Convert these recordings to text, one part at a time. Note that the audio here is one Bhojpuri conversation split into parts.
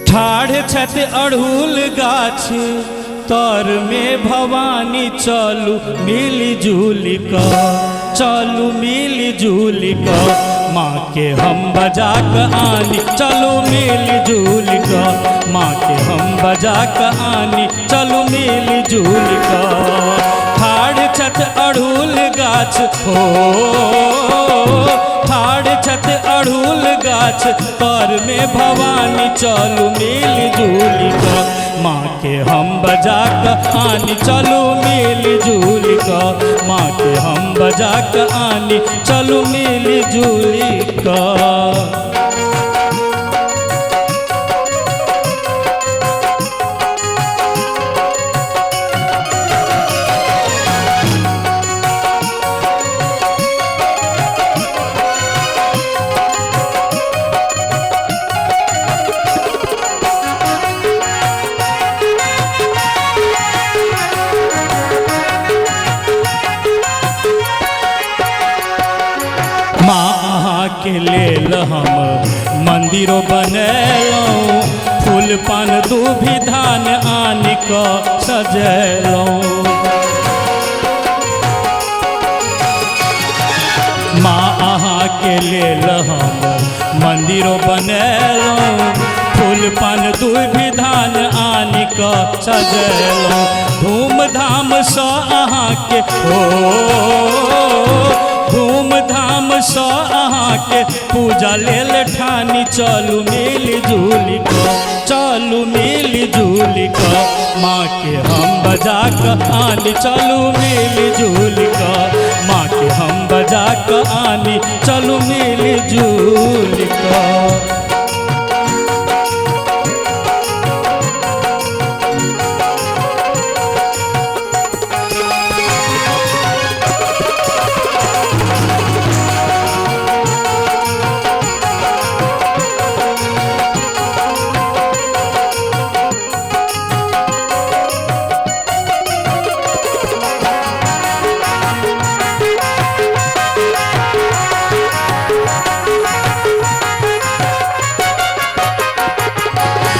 ठाढ़ छत अड़हुल गाछ तर में भवानी चलू मिली जुली का, चलू मिली जुली का, माँ के हम बजा के आनी चलू मिली जुली का, माँ के हम बजा के आनी चलू मिली जुली का। ठाढ़ छत अड़हुल गाछ हो, ठाढ़ छत अड़हुल गाछ तर में भवानी चलू मिली जुली का, माँ के हम बजा के आनी चलू मिली जुली का, माँ के हम बजा के आनी चलू मिली जुली का। माँ के लेल हम मंदिरों बनैलौं, फूल पान दूभी धान आन के सजैलौं। माँ अहाँ के लेल हम मंदिरों बनैलौं, फूल पान दूभी धान आन के सजैलौं। धूमधाम सँ अहाँ के हो, धूमधाम सँ अहाँ के पूजा लेल ठानी चलू मिली जुली का, चलू मिली जुली का, माँ के हम बजा के आनी चलू मिली जुली का, माँ के हम बजा के आनी चलू मिली जुली का।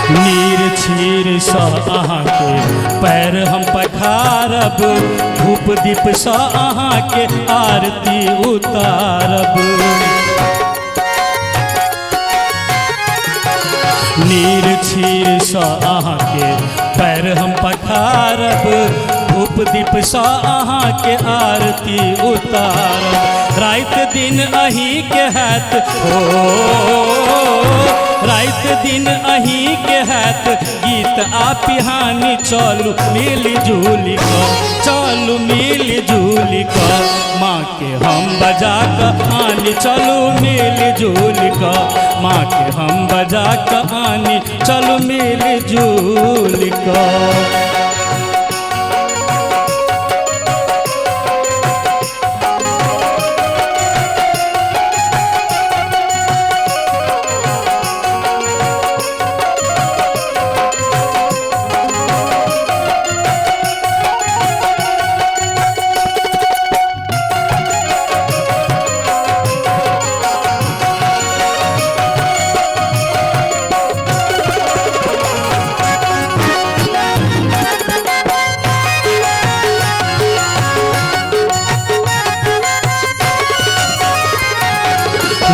नीर छीर सँ अहाँ के पैर हम पखारब, धूप दीप सँ अहाँ के आरती उतारब। नीर छीर सँ अहाँ के पैर हम पखारब, धूप दीप सँ अहाँ के आरती उतारब। रात दिन अहीं के हैत हो, रात दिन अहीं के हैत गीत आ पिहानी चलू मिली जुली का, चलू मिली जुली का, माँ के हम बजा के आनी चलू मिली जुली का, माँ के हम बजा के आनी चलू मिली जुली का।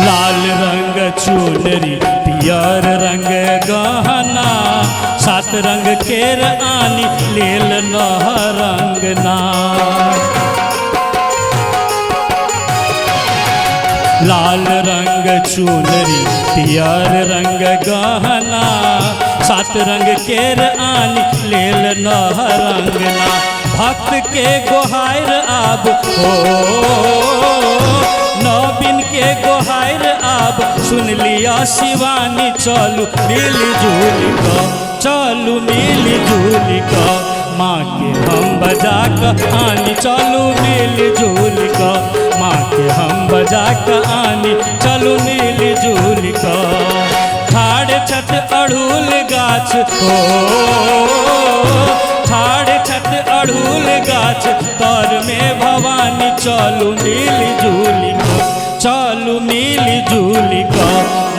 लाल रंग चुनरी पियर रंग गहना, सात रंग केर आनी लेल नह रंगना। लाल रंग चुनरी पियर रंग गहना, सात रंग केर आनी लेल नह रंगना। भक्त के गोहार आब हो, नवीन के गोहार आब सुन लिया शिवानी चलू मिली जुली का, चलू मिली जुली का, माँ के हम बजा के आनी चलू मिली जुली का, माँ के हम बजा के आनी चलू मिली जुली का। ठाढ़ छत अड़हुल गाछ हो, ठाढ़ छत अड़हुल गाछ तर में भवानी चलू मिली जुली का, चलू मिली जुली का,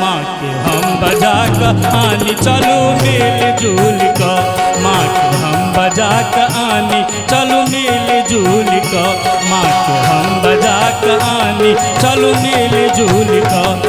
माँ के हम बजा के आनी चलू मिल जुल कर, माँ के हम बजा के आनी चलू मिल जुल कर, माँ के हम बजा के आनी चलू मिल जुल कर।